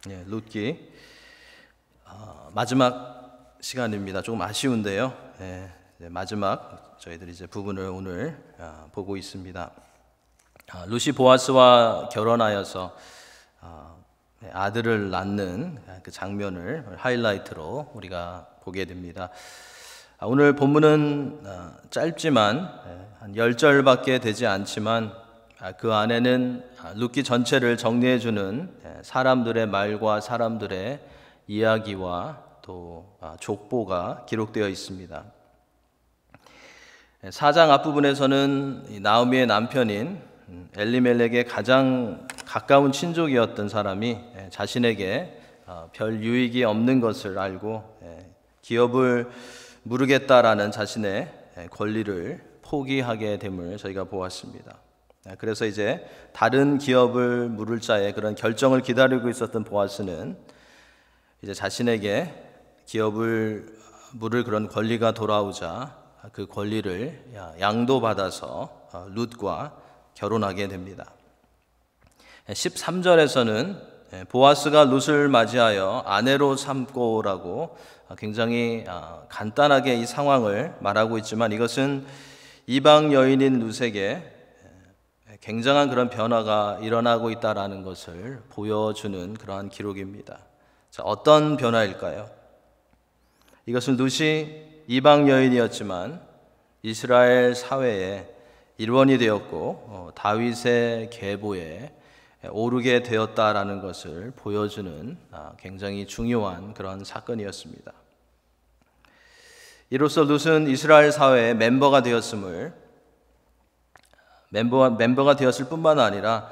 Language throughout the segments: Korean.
룻기 마지막 시간입니다. 조금 아쉬운데요. 마지막 저희들이 이제 부분을 오늘 보고 있습니다. 룻이 보아스와 결혼하여서 아들을 낳는 그 장면을 하이라이트로 우리가 보게 됩니다. 오늘 본문은 짧지만 한 10절밖에 되지 않지만 그 안에는 룻기 전체를 정리해주는 사람들의 말과 사람들의 이야기와 또 족보가 기록되어 있습니다. 4장 앞부분에서는 나오미의 남편인 엘리멜렉의 가장 가까운 친족이었던 사람이 자신에게 별 유익이 없는 것을 알고 기업을 무르겠다라는 자신의 권리를 포기하게 됨을 저희가 보았습니다. 그래서 이제 다른 기업을 물을 자의 그런 결정을 기다리고 있었던 보아스는 이제 자신에게 기업을 물을 그런 권리가 돌아오자 그 권리를 양도받아서 룻과 결혼하게 됩니다. 13절에서는 보아스가 룻을 맞이하여 아내로 삼고라고 굉장히 간단하게 이 상황을 말하고 있지만 이것은 이방 여인인 룻에게 굉장한 그런 변화가 일어나고 있다라는 것을 보여주는 그러한 기록입니다. 자, 어떤 변화일까요? 이것은 룻이 이방 여인이었지만 이스라엘 사회의 일원이 되었고 다윗의 계보에 오르게 되었다라는 것을 보여주는 굉장히 중요한 그런 사건이었습니다. 이로써 룻은 이스라엘 사회의 멤버가 되었을 뿐만 아니라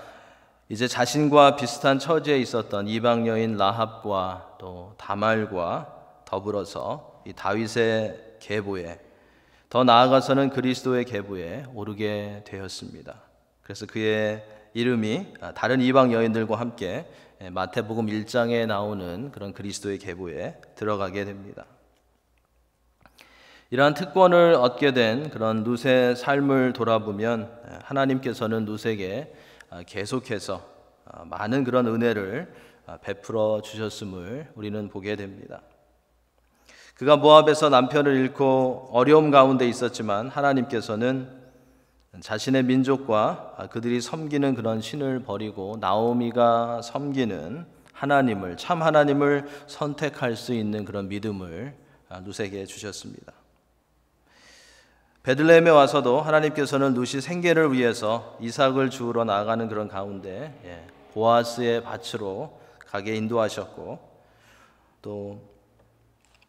이제 자신과 비슷한 처지에 있었던 이방 여인 라합과 또 다말과 더불어서 이 다윗의 계보에 더 나아가서는 그리스도의 계보에 오르게 되었습니다. 그래서 그의 이름이 다른 이방 여인들과 함께 마태복음 1장에 나오는 그런 그리스도의 계보에 들어가게 됩니다. 이러한 특권을 얻게 된 그런 룻의 삶을 돌아보면 하나님께서는 룻에게 계속해서 많은 그런 은혜를 베풀어 주셨음을 우리는 보게 됩니다. 그가 모압에서 남편을 잃고 어려움 가운데 있었지만 하나님께서는 자신의 민족과 그들이 섬기는 그런 신을 버리고 나오미가 섬기는 하나님을, 참 하나님을 선택할 수 있는 그런 믿음을 룻에게 주셨습니다. 베들레헴에 와서도 하나님께서는 룻이 생계를 위해서 이삭을 주우러 나아가는 그런 가운데 보아스의 밭으로 가게 인도하셨고 또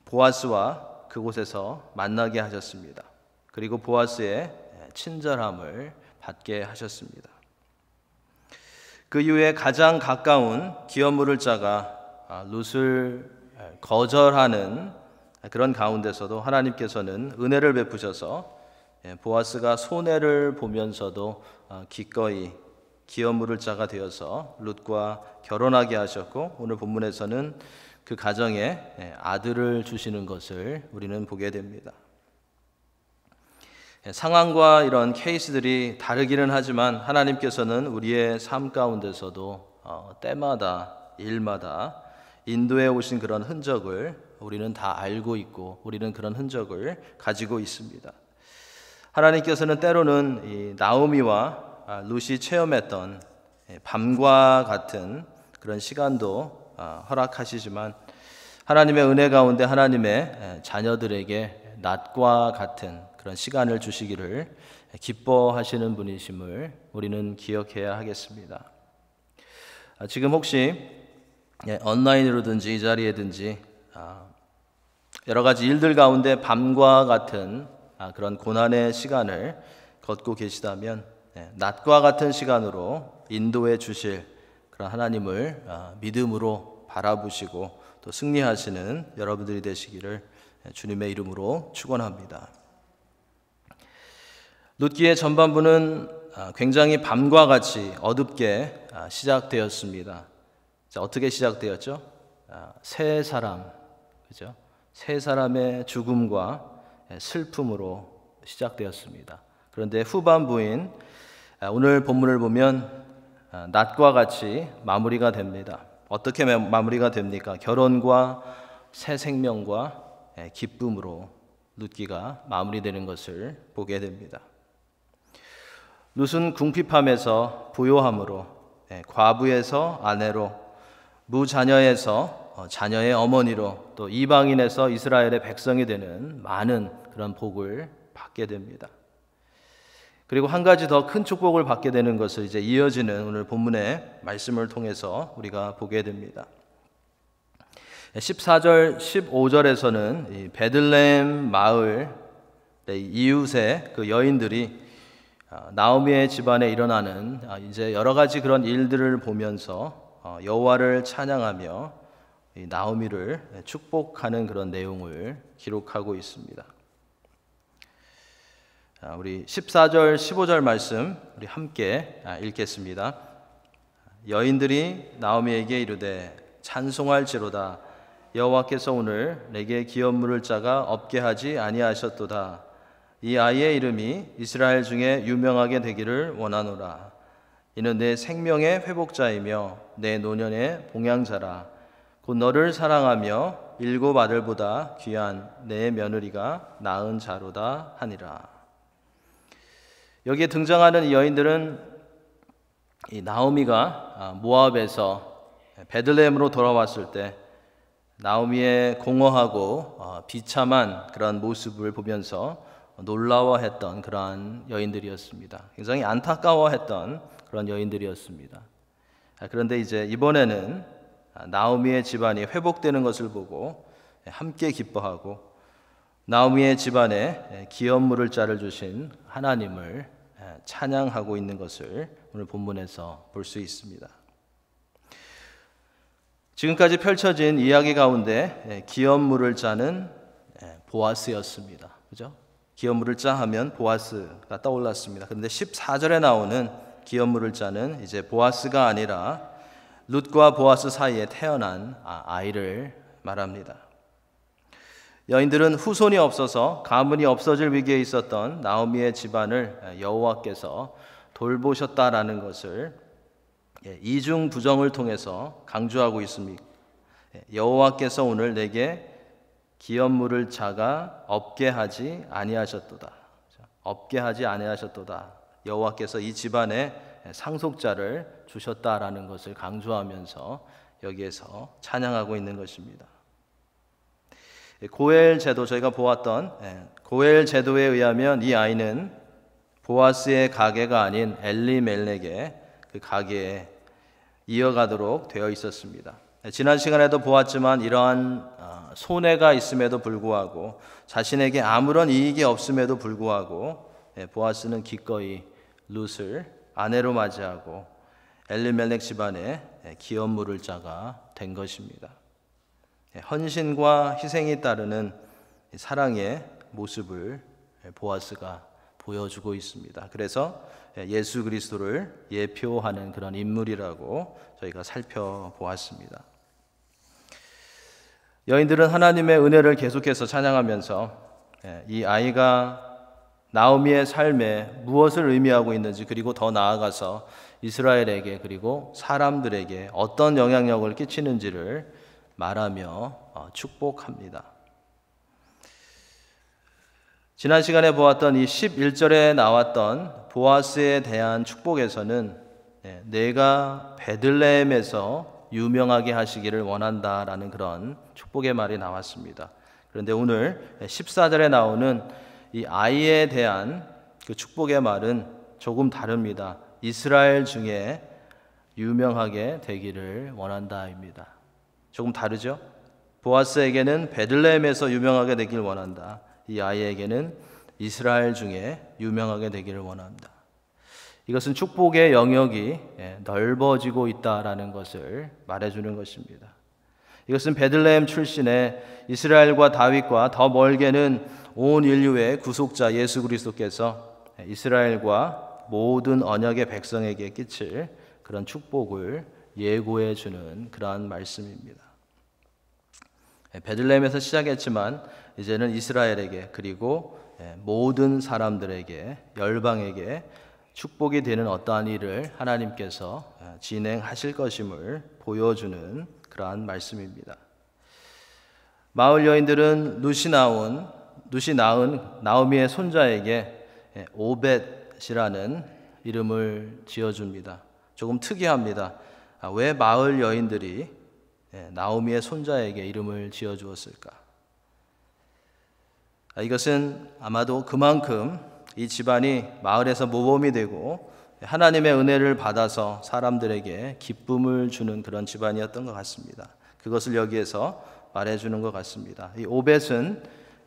보아스와 그곳에서 만나게 하셨습니다. 그리고 보아스의 친절함을 받게 하셨습니다. 그 이후에 가장 가까운 기업 물을 자가 룻을 거절하는 그런 가운데서도 하나님께서는 은혜를 베푸셔서 보아스가 손해를 보면서도 기꺼이 기업 물을 자가 되어서 룻과 결혼하게 하셨고 오늘 본문에서는 그 가정에 아들을 주시는 것을 우리는 보게 됩니다. 상황과 이런 케이스들이 다르기는 하지만 하나님께서는 우리의 삶 가운데서도 때마다 일마다 인도해 오신 그런 흔적을 우리는 다 알고 있고 우리는 그런 흔적을 가지고 있습니다. 하나님께서는 때로는 이 나오미와 룻이 체험했던 밤과 같은 그런 시간도 허락하시지만 하나님의 은혜 가운데 하나님의 자녀들에게 낮과 같은 그런 시간을 주시기를 기뻐하시는 분이심을 우리는 기억해야 하겠습니다. 지금 혹시 온라인으로든지 이 자리에든지 여러 가지 일들 가운데 밤과 같은 그런 고난의 시간을 걷고 계시다면 낮과 같은 시간으로 인도해 주실 그런 하나님을 믿음으로 바라보시고 또 승리하시는 여러분들이 되시기를 주님의 이름으로 축원합니다. 룻기의 전반부는 굉장히 밤과 같이 어둡게 시작되었습니다. 자, 어떻게 시작되었죠? 세 사람, 그죠? 세 사람의 죽음과 슬픔으로 시작되었습니다. 그런데 후반부인 오늘 본문을 보면 낮과 같이 마무리가 됩니다. 어떻게 마무리가 됩니까? 결혼과 새 생명과 기쁨으로 룻기가 마무리되는 것을 보게 됩니다. 룻은 궁핍함에서 부요함으로, 과부에서 아내로, 무자녀에서 자녀의 어머니로, 또 이방인에서 이스라엘의 백성이 되는 많은 그런 복을 받게 됩니다. 그리고 한 가지 더 큰 축복을 받게 되는 것을 이제 이어지는 오늘 본문의 말씀을 통해서 우리가 보게 됩니다. 14절, 15절에서는 이 베들레헴 마을 이웃의 그 여인들이 나오미의 집안에 일어나는 이제 여러 가지 그런 일들을 보면서 여호와를 찬양하며 나오미를 축복하는 그런 내용을 기록하고 있습니다. 우리 14절, 15절 말씀 우리 함께 읽겠습니다. 여인들이 나오미에게 이르되 찬송할지로다. 여호와께서 오늘 내게 기업 물을 자가 없게 하지 아니하셨도다. 이 아이의 이름이 이스라엘 중에 유명하게 되기를 원하노라. 이는 내 생명의 회복자이며 내 노년의 봉양자라. 곧 너를 사랑하며 일곱 아들보다 귀한 내 며느리가 낳은 자로다 하니라. 여기에 등장하는 이 여인들은 이 나오미가 모압에서 베들레헴으로 돌아왔을 때 나오미의 공허하고 비참한 그런 모습을 보면서 놀라워했던 그러한 여인들이었습니다. 굉장히 안타까워했던 그런 여인들이었습니다. 그런데 이제 이번에는 나오미의 집안이 회복되는 것을 보고 함께 기뻐하고 나오미의 집안에 기업 물을 자를 주신 하나님을 찬양하고 있는 것을 오늘 본문에서 볼 수 있습니다. 지금까지 펼쳐진 이야기 가운데 기업 물을 자는 보아스였습니다. 그죠? 기업 물을 자 하면 보아스가 떠올랐습니다. 그런데 14절에 나오는 기업 물을 자는 이제 보아스가 아니라 룻과 보아스 사이에 태어난 아이를 말합니다. 여인들은 후손이 없어서 가문이 없어질 위기에 있었던 나오미의 집안을 여호와께서 돌보셨다라는 것을 이중 부정을 통해서 강조하고 있습니다. 여호와께서 오늘 내게 기업 물을 자가 없게 하지 아니하셨도다. 없게 하지 아니하셨도다. 여호와께서 이 집안에 상속자를 주셨다라는 것을 강조하면서 여기에서 찬양하고 있는 것입니다. 고엘 제도, 저희가 보았던 고엘 제도에 의하면 이 아이는 보아스의 가게가 아닌 엘리멜렉의 그 가게에 이어가도록 되어 있었습니다. 지난 시간에도 보았지만 이러한 손해가 있음에도 불구하고 자신에게 아무런 이익이 없음에도 불구하고 보아스는 기꺼이 룻을 아내로 맞이하고 엘리멜렉 집안에 기업 물을 자가 된 것입니다. 헌신과 희생이 따르는 사랑의 모습을 보아스가 보여주고 있습니다. 그래서 예수 그리스도를 예표하는 그런 인물이라고 저희가 살펴보았습니다. 여인들은 하나님의 은혜를 계속해서 찬양하면서 이 아이가 나오미의 삶에 무엇을 의미하고 있는지, 그리고 더 나아가서 이스라엘에게 그리고 사람들에게 어떤 영향력을 끼치는지를 말하며 축복합니다. 지난 시간에 보았던 이 11절에 나왔던 보아스에 대한 축복에서는 내가 베들레헴에서 유명하게 하시기를 원한다라는 그런 축복의 말이 나왔습니다. 그런데 오늘 14절에 나오는 이 아이에 대한 그 축복의 말은 조금 다릅니다. 이스라엘 중에 유명하게 되기를 원한다입니다. 조금 다르죠? 보아스에게는 베들레헴에서 유명하게 되기를 원한다. 이 아이에게는 이스라엘 중에 유명하게 되기를 원한다. 이것은 축복의 영역이 넓어지고 있다라는 것을 말해주는 것입니다. 이것은 베들레헴 출신의 이스라엘과 다윗과 더 멀게는 온 인류의 구속자 예수 그리스도께서 이스라엘과 모든 언약의 백성에게 끼칠 그런 축복을 예고해 주는 그러한 말씀입니다. 베들레헴에서 시작했지만 이제는 이스라엘에게, 그리고 모든 사람들에게, 열방에게 축복이 되는 어떠한 일을 하나님께서 진행하실 것임을 보여주는 그러한 말씀입니다. 마을 여인들은 룻이 낳은 나오미의 손자에게 오벳이라는 이름을 지어줍니다. 조금 특이합니다. 왜 마을 여인들이 나오미의 손자에게 이름을 지어주었을까? 이것은 아마도 그만큼 이 집안이 마을에서 모범이 되고 하나님의 은혜를 받아서 사람들에게 기쁨을 주는 그런 집안이었던 것 같습니다. 그것을 여기에서 말해주는 것 같습니다. 이 오벳은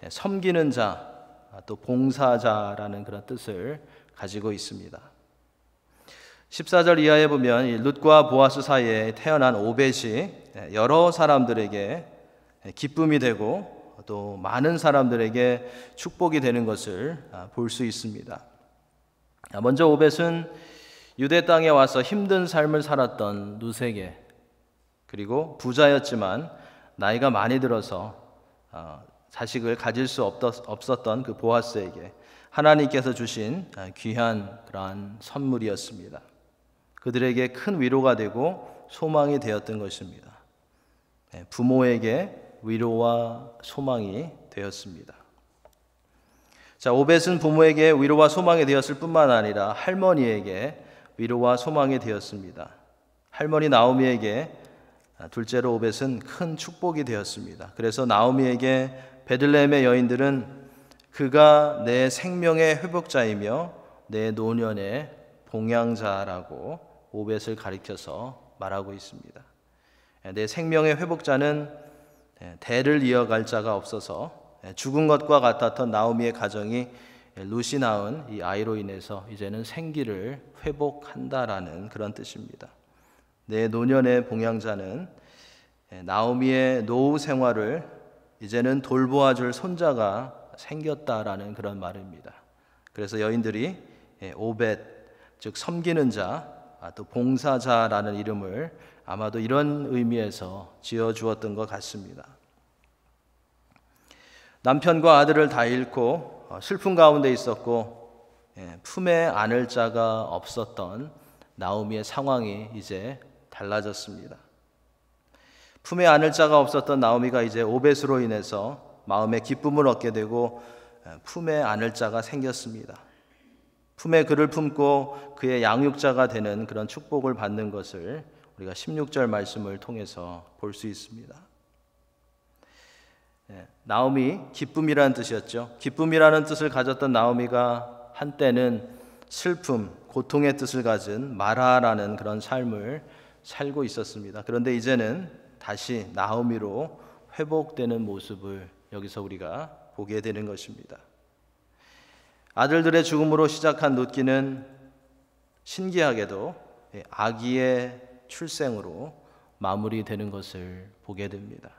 섬기는 자, 또 봉사자라는 그런 뜻을 가지고 있습니다. 14절 이하에 보면 이 룻과 보아스 사이에 태어난 오벳이 여러 사람들에게 기쁨이 되고 또 많은 사람들에게 축복이 되는 것을 볼 수 있습니다. 먼저 오벳은 유대 땅에 와서 힘든 삶을 살았던 룻에게, 그리고 부자였지만 나이가 많이 들어서 자식을 가질 수 없었던 그 보아스에게 하나님께서 주신 귀한 그러한 선물이었습니다. 그들에게 큰 위로가 되고 소망이 되었던 것입니다. 부모에게 위로와 소망이 되었습니다. 자, 오벳은 부모에게 위로와 소망이 되었을 뿐만 아니라 할머니에게 위로와 소망이 되었습니다. 할머니 나오미에게 둘째로 오벳은 큰 축복이 되었습니다. 그래서 나오미에게 베들레헴의 여인들은 그가 내 생명의 회복자이며 내 노년의 봉양자라고 오벳을 가리켜서 말하고 있습니다. 내 생명의 회복자는 대를 이어갈 자가 없어서 죽은 것과 같았던 나오미의 가정이 룻이 낳은 이 아이로 인해서 이제는 생기를 회복한다라는 그런 뜻입니다. 내 노년의 봉양자는 나오미의 노후 생활을 이제는 돌보아줄 손자가 생겼다라는 그런 말입니다. 그래서 여인들이 오벳, 즉 섬기는 자, 또 봉사자라는 이름을 아마도 이런 의미에서 지어주었던 것 같습니다. 남편과 아들을 다 잃고 슬픔 가운데 있었고 품에 안을 자가 없었던 나오미의 상황이 이제 달라졌습니다. 품에 안을 자가 없었던 나오미가 이제 오벳으로 인해서 마음의 기쁨을 얻게 되고 품에 안을 자가 생겼습니다. 품에 그를 품고 그의 양육자가 되는 그런 축복을 받는 것을 우리가 16절 말씀을 통해서 볼 수 있습니다. 나오미, 기쁨이라는 뜻이었죠. 기쁨이라는 뜻을 가졌던 나오미가 한때는 슬픔, 고통의 뜻을 가진 마라라는 그런 삶을 살고 있었습니다. 그런데 이제는 다시 나오미로 회복되는 모습을 여기서 우리가 보게 되는 것입니다. 아들들의 죽음으로 시작한 룻기는 신기하게도 아기의 출생으로 마무리되는 것을 보게 됩니다.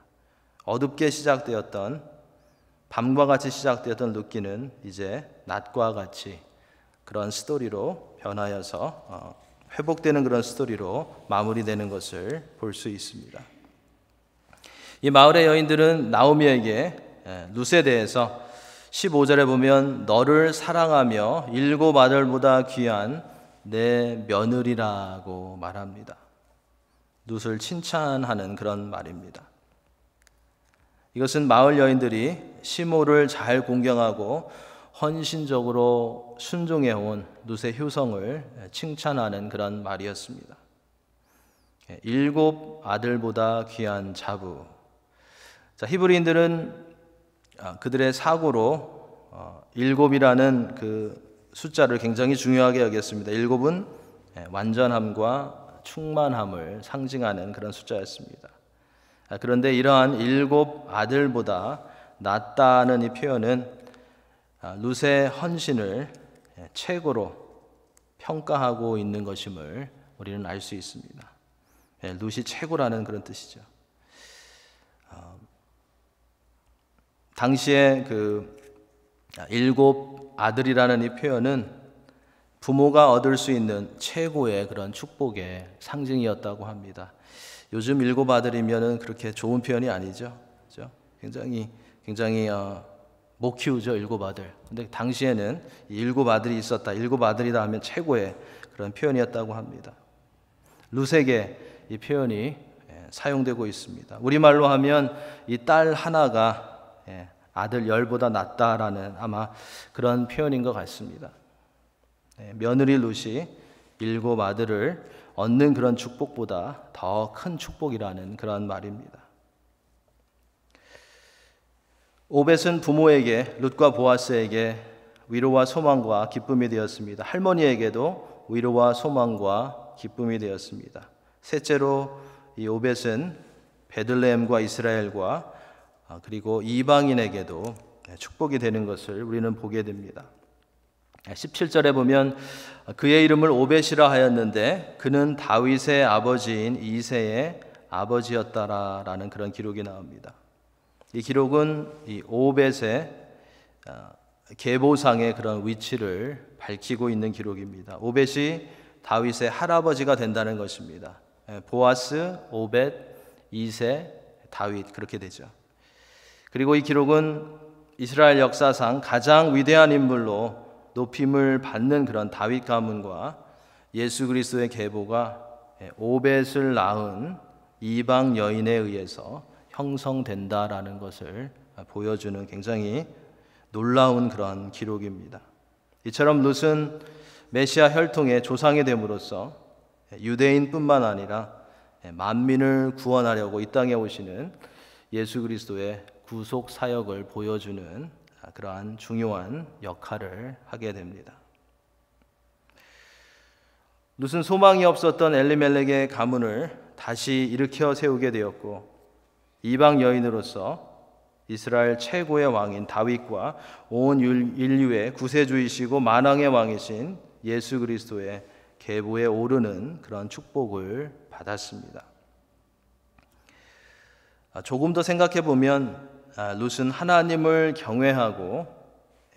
어둡게 시작되었던, 밤과 같이 시작되었던 룻기는 이제 낮과 같이 그런 스토리로 변하여서 회복되는 그런 스토리로 마무리되는 것을 볼 수 있습니다. 이 마을의 여인들은 나오미에게 룻에 대해서 15절에 보면 너를 사랑하며 7 아들보다 귀한 내 며느리라고 말합니다. 룻을 칭찬하는 그런 말입니다. 이것은 마을 여인들이 시모를 잘 공경하고 헌신적으로 순종해온 룻의 효성을 칭찬하는 그런 말이었습니다. 7 아들보다 귀한 자부. 자, 히브리인들은 그들의 사고로 7이라는 그 숫자를 굉장히 중요하게 여겼습니다. 7은 완전함과 충만함을 상징하는 그런 숫자였습니다. 그런데 이러한 7 아들보다 낫다는 이 표현은 룻의 헌신을 최고로 평가하고 있는 것임을 우리는 알 수 있습니다. 룻이 최고라는 그런 뜻이죠. 당시에 그 7 아들이라는 이 표현은 부모가 얻을 수 있는 최고의 그런 축복의 상징이었다고 합니다. 요즘 7 아들이면은 그렇게 좋은 표현이 아니죠. 그렇죠? 굉장히 못 키우죠, 일곱 아들. 근데 당시에는 이 일곱 아들이 있었다, 일곱 아들이다 하면 최고의 그런 표현이었다고 합니다. 룻에게 이 표현이 사용되고 있습니다. 우리말로 하면 이 딸 하나가 아들 열보다 낫다라는 아마 그런 표현인 것 같습니다. 며느리 룻이 일곱 아들을 얻는 그런 축복보다 더 큰 축복이라는 그런 말입니다. 오벳은 부모에게 룻과 보아스에게 위로와 소망과 기쁨이 되었습니다. 할머니에게도 위로와 소망과 기쁨이 되었습니다. 셋째로 이 오벳은 베들레헴과 이스라엘과 그리고 이방인에게도 축복이 되는 것을 우리는 보게 됩니다. 17절에 보면 그의 이름을 오벳이라 하였는데 그는 다윗의 아버지인 이새의 아버지였다라는 그런 기록이 나옵니다. 이 기록은 이 오벳의 계보상의 그런 위치를 밝히고 있는 기록입니다. 오벳이 다윗의 할아버지가 된다는 것입니다. 보아스, 오벳, 이새, 다윗 그렇게 되죠. 그리고 이 기록은 이스라엘 역사상 가장 위대한 인물로 높임을 받는 그런 다윗 가문과 예수 그리스도의 계보가 오벳을 낳은 이방 여인에 의해서 형성된다라는 것을 보여주는 굉장히 놀라운 그런 기록입니다. 이처럼 룻은 메시아 혈통의 조상이 됨으로써 유대인뿐만 아니라 만민을 구원하려고 이 땅에 오시는 예수 그리스도의 구속 사역을 보여주는 그러한 중요한 역할을 하게 됩니다. 룻은 소망이 없었던 엘리멜렉의 가문을 다시 일으켜 세우게 되었고 이방 여인으로서 이스라엘 최고의 왕인 다윗과 온 인류의 구세주이시고 만왕의 왕이신 예수 그리스도의 계보에 오르는 그런 축복을 받았습니다. 조금 더 생각해 보면 룻은 하나님을 경외하고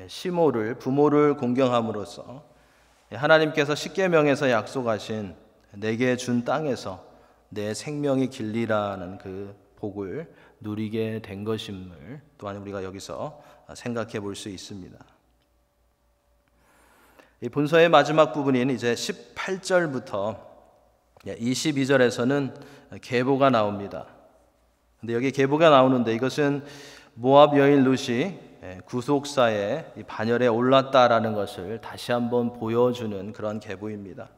시모를 부모를 공경함으로써 하나님께서 십계명에서 약속하신 내게 준 땅에서 내 생명이 길리라는 그 복을 누리게 된 것임을 또한 우리가 여기서 생각해 볼 수 있습니다. 이 본서의 마지막 부분인 이제 18절부터 22절에서는 계보가 나옵니다. 근데 여기 계보가 나오는데 이것은 모압 여인 룻이 구속사의 반열에 올랐다라는 것을 다시 한번 보여주는 그런 계보입니다.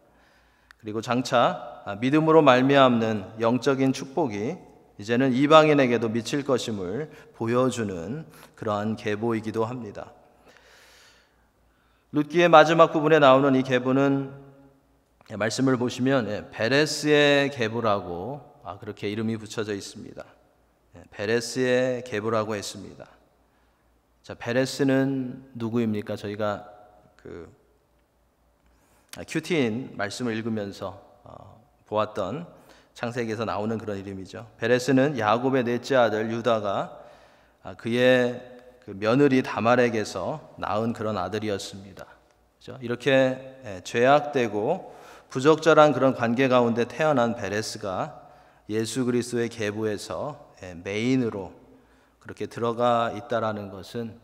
그리고 장차 믿음으로 말미암는 영적인 축복이 이제는 이방인에게도 미칠 것임을 보여주는 그러한 계보이기도 합니다. 룻기의 마지막 부분에 나오는 이 계보는 말씀을 보시면 베레스의 계보라고 그렇게 이름이 붙여져 있습니다. 베레스의 계보라고 했습니다. 자, 베레스는 누구입니까? 저희가 큐티인 말씀을 읽으면서 보았던 창세기에서 나오는 그런 이름이죠. 베레스는 야곱의 넷째 아들 유다가 그의 그 며느리 다말에게서 낳은 그런 아들이었습니다. 그렇죠? 이렇게 죄악되고 부적절한 그런 관계 가운데 태어난 베레스가 예수 그리스도의 계보에서 메인으로 그렇게 들어가 있다라는 것은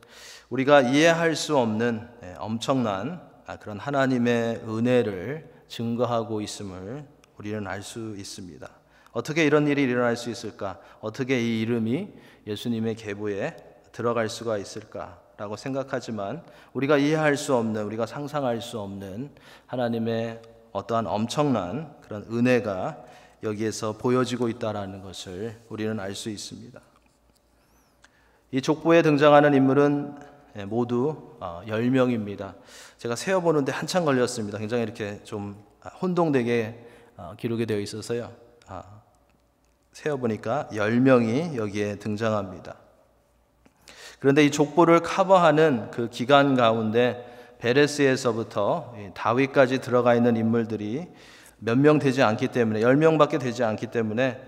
우리가 이해할 수 없는 엄청난 그런 하나님의 은혜를 증거하고 있음을 우리는 알 수 있습니다. 어떻게 이런 일이 일어날 수 있을까? 어떻게 이 이름이 예수님의 계보에 들어갈 수가 있을까라고 생각하지만 우리가 이해할 수 없는, 우리가 상상할 수 없는 하나님의 어떠한 엄청난 그런 은혜가 여기에서 보여지고 있다라는 것을 우리는 알 수 있습니다. 이 족보에 등장하는 인물은 모두 10명입니다. 제가 세어보는데 한참 걸렸습니다. 굉장히 이렇게 좀 혼동되게 기록이 되어 있어서요. 세어보니까 10명이 여기에 등장합니다. 그런데 이 족보를 커버하는 그 기간 가운데 베레스에서부터 다윗까지 들어가 있는 인물들이 몇 명 되지 않기 때문에 10명밖에 되지 않기 때문에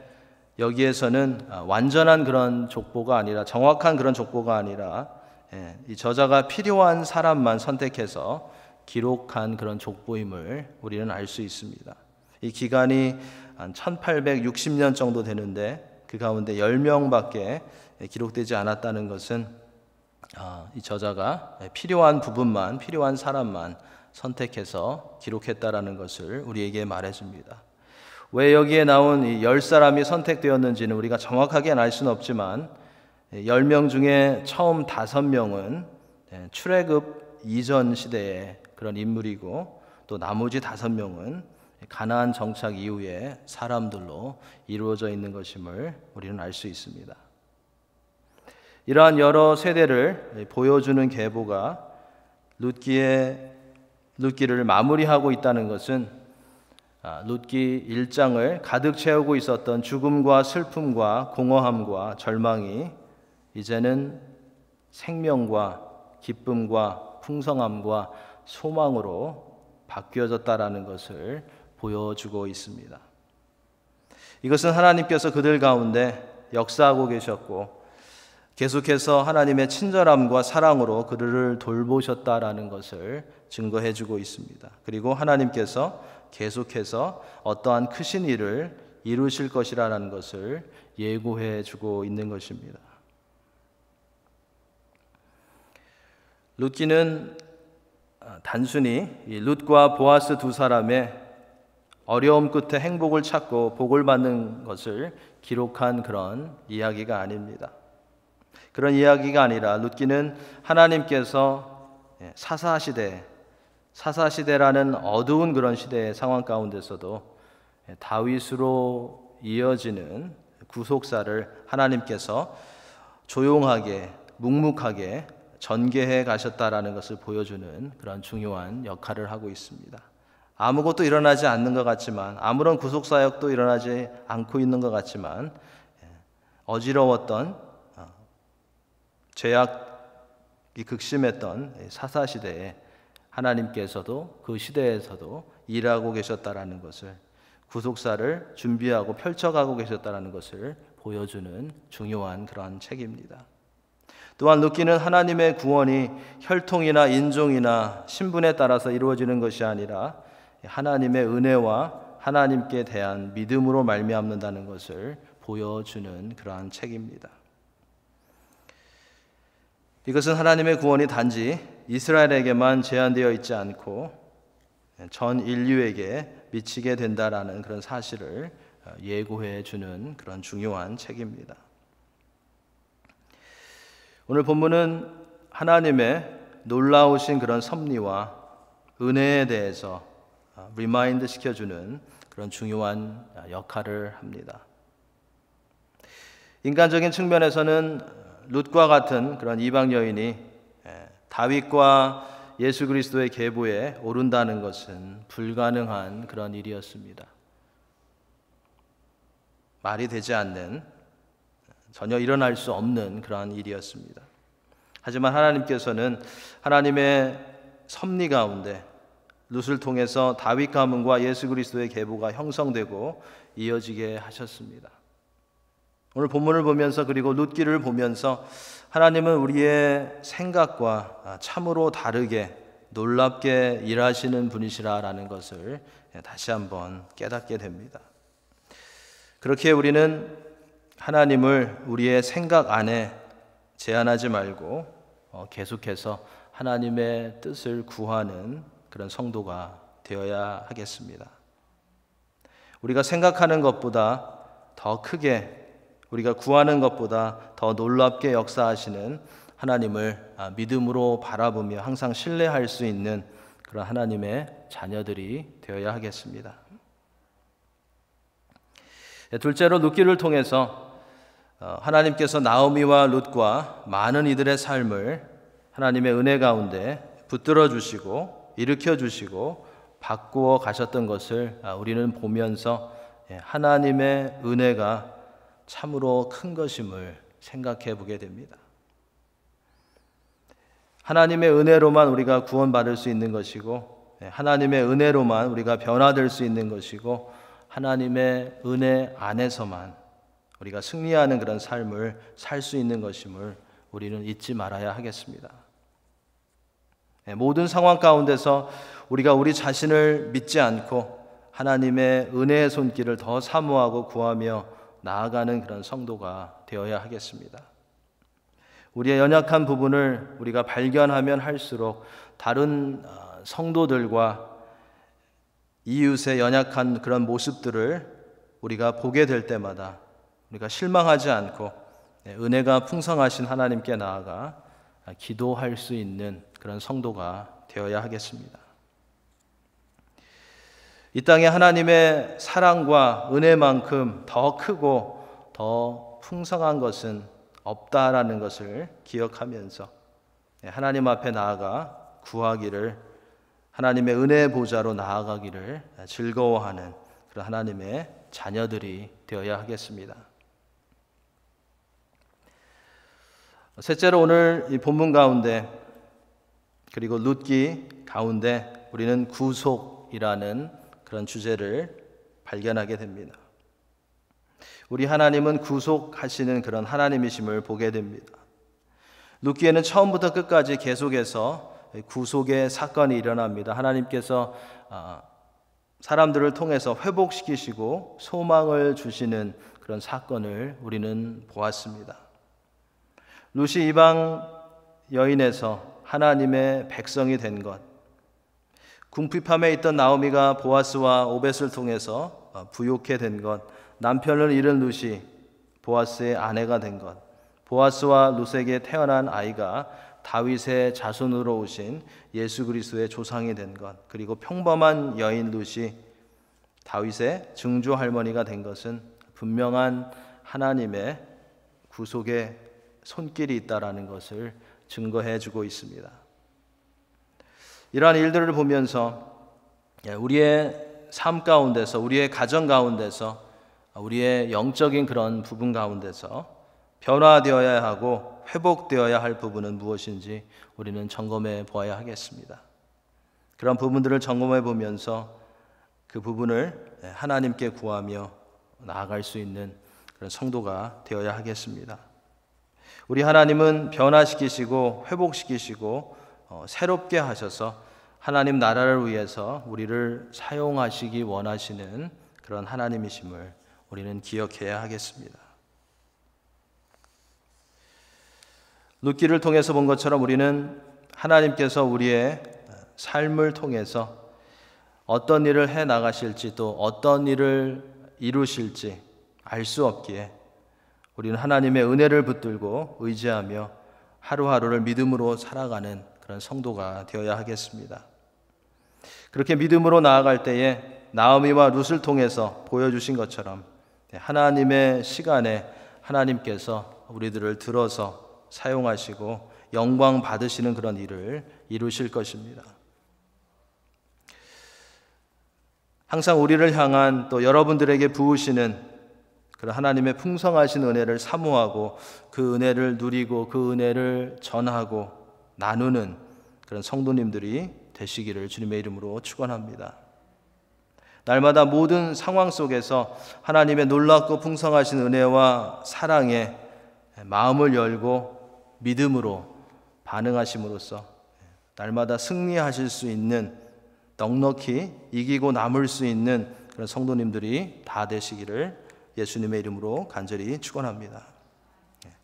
여기에서는 완전한 그런 족보가 아니라 정확한 그런 족보가 아니라 이 저자가 필요한 사람만 선택해서 기록한 그런 족보임을 우리는 알 수 있습니다. 이 기간이 한 1860년 정도 되는데 그 가운데 10명밖에 기록되지 않았다는 것은 이 저자가 필요한 부분만, 필요한 사람만 선택해서 기록했다라는 것을 우리에게 말해줍니다. 왜 여기에 나온 이 10사람이 선택되었는지는 우리가 정확하게 알 수는 없지만 10명 중에 처음 5명은 출애굽 이전 시대의 그런 인물이고, 또 나머지 5명은 가나안 정착 이후의 사람들로 이루어져 있는 것임을 우리는 알 수 있습니다. 이러한 여러 세대를 보여주는 계보가 룻기를 마무리하고 있다는 것은 룻기 1장을 가득 채우고 있었던 죽음과 슬픔과 공허함과 절망이 이제는 생명과 기쁨과 풍성함과 소망으로 바뀌어졌다라는 것을 보여주고 있습니다. 이것은 하나님께서 그들 가운데 역사하고 계셨고, 계속해서 하나님의 친절함과 사랑으로 그들을 돌보셨다라는 것을 증거해주고 있습니다. 그리고 하나님께서 계속해서 어떠한 크신 일을 이루실 것이라는 것을 예고해주고 있는 것입니다. 룻기는 단순히 룻과 보아스 두 사람의 어려움 끝에 행복을 찾고 복을 받는 것을 기록한 그런 이야기가 아닙니다. 그런 이야기가 아니라 룻기는 하나님께서 사사시대라는 어두운 그런 시대의 상황 가운데서도 다윗으로 이어지는 구속사를 하나님께서 조용하게 묵묵하게 전개해 가셨다라는 것을 보여주는 그런 중요한 역할을 하고 있습니다. 아무것도 일어나지 않는 것 같지만, 아무런 구속사역도 일어나지 않고 있는 것 같지만, 어지러웠던 죄악이 극심했던 사사시대에 하나님께서도 그 시대에서도 일하고 계셨다라는 것을, 구속사를 준비하고 펼쳐가고 계셨다라는 것을 보여주는 중요한 그러한 책입니다. 또한 룻기는 하나님의 구원이 혈통이나 인종이나 신분에 따라서 이루어지는 것이 아니라 하나님의 은혜와 하나님께 대한 믿음으로 말미암는다는 것을 보여주는 그러한 책입니다. 이것은 하나님의 구원이 단지 이스라엘에게만 제한되어 있지 않고 전 인류에게 미치게 된다라는 그런 사실을 예고해 주는 그런 중요한 책입니다. 오늘 본문은 하나님의 놀라우신 그런 섭리와 은혜에 대해서 리마인드 시켜주는 그런 중요한 역할을 합니다. 인간적인 측면에서는 룻과 같은 그런 이방 여인이 다윗과 예수 그리스도의 계보에 오른다는 것은 불가능한 그런 일이었습니다. 말이 되지 않는, 전혀 일어날 수 없는 그러한 일이었습니다. 하지만 하나님께서는 하나님의 섭리 가운데 룻을 통해서 다윗 가문과 예수 그리스도의 계보가 형성되고 이어지게 하셨습니다. 오늘 본문을 보면서, 그리고 룻기를 보면서 하나님은 우리의 생각과 참으로 다르게 놀랍게 일하시는 분이시라는 것을 다시 한번 깨닫게 됩니다. 그렇게 우리는 하나님을 우리의 생각 안에 제한하지 말고 계속해서 하나님의 뜻을 구하는 그런 성도가 되어야 하겠습니다. 우리가 생각하는 것보다 더 크게, 우리가 구하는 것보다 더 놀랍게 역사하시는 하나님을 믿음으로 바라보며 항상 신뢰할 수 있는 그런 하나님의 자녀들이 되어야 하겠습니다. 둘째로 룻기를 통해서 하나님께서 나오미와 룻과 많은 이들의 삶을 하나님의 은혜 가운데 붙들어 주시고 일으켜 주시고 바꾸어 가셨던 것을 우리는 보면서 하나님의 은혜가 참으로 큰 것임을 생각해 보게 됩니다. 하나님의 은혜로만 우리가 구원받을 수 있는 것이고, 하나님의 은혜로만 우리가 변화될 수 있는 것이고, 하나님의 은혜 안에서만 우리가 승리하는 그런 삶을 살 수 있는 것임을 우리는 잊지 말아야 하겠습니다. 모든 상황 가운데서 우리가 우리 자신을 믿지 않고 하나님의 은혜의 손길을 더 사모하고 구하며 나아가는 그런 성도가 되어야 하겠습니다. 우리의 연약한 부분을 우리가 발견하면 할수록 다른 성도들과 이웃의 연약한 그런 모습들을 우리가 보게 될 때마다 우리가 실망하지 않고 은혜가 풍성하신 하나님께 나아가 기도할 수 있는 그런 성도가 되어야 하겠습니다. 이 땅에 하나님의 사랑과 은혜만큼 더 크고 더 풍성한 것은 없다라는 것을 기억하면서 하나님 앞에 나아가 구하기를, 하나님의 은혜의 보좌로 나아가기를 즐거워하는 그런 하나님의 자녀들이 되어야 하겠습니다. 셋째로 오늘 이 본문 가운데 그리고 룻기 가운데 우리는 구속이라는 그런 주제를 발견하게 됩니다. 우리 하나님은 구속하시는 그런 하나님이심을 보게 됩니다. 룻기에는 처음부터 끝까지 계속해서 구속의 사건이 일어납니다. 하나님께서 사람들을 통해서 회복시키시고 소망을 주시는 그런 사건을 우리는 보았습니다. 룻이 이방 여인에서 하나님의 백성이 된 것, 궁핍함에 있던 나오미가 보아스와 오벳을 통해서 부욕해 된 것, 남편을 잃은 룻이 보아스의 아내가 된 것, 보아스와 룻에게 태어난 아이가 다윗의 자손으로 오신 예수 그리스도의 조상이 된 것, 그리고 평범한 여인 룻이 다윗의 증조 할머니가 된 것은 분명한 하나님의 구속의 손길이 있다라는 것을 증거해 주고 있습니다. 이러한 일들을 보면서 우리의 삶 가운데서, 우리의 가정 가운데서, 우리의 영적인 그런 부분 가운데서 변화되어야 하고 회복되어야 할 부분은 무엇인지 우리는 점검해 보아야 하겠습니다. 그런 부분들을 점검해 보면서 그 부분을 하나님께 구하며 나아갈 수 있는 그런 성도가 되어야 하겠습니다. 우리 하나님은 변화시키시고 회복시키시고 새롭게 하셔서 하나님 나라를 위해서 우리를 사용하시기 원하시는 그런 하나님이심을 우리는 기억해야 하겠습니다. 룻기를 통해서 본 것처럼 우리는 하나님께서 우리의 삶을 통해서 어떤 일을 해 나가실지 또 어떤 일을 이루실지 알 수 없기에 우리는 하나님의 은혜를 붙들고 의지하며 하루하루를 믿음으로 살아가는 그런 성도가 되어야 하겠습니다. 그렇게 믿음으로 나아갈 때에 나오미와 룻을 통해서 보여주신 것처럼 하나님의 시간에 하나님께서 우리들을 들어서 사용하시고 영광 받으시는 그런 일을 이루실 것입니다. 항상 우리를 향한 또 여러분들에게 부으시는 그런 하나님의 풍성하신 은혜를 사모하고 그 은혜를 누리고 그 은혜를 전하고 나누는 그런 성도님들이 되시기를 주님의 이름으로 축원합니다. 날마다 모든 상황 속에서 하나님의 놀랍고 풍성하신 은혜와 사랑에 마음을 열고 믿음으로 반응하심으로써 날마다 승리하실 수 있는, 넉넉히 이기고 남을 수 있는 그런 성도님들이 다 되시기를 예수님의 이름으로 간절히 축원합니다.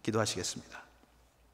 기도하시겠습니다.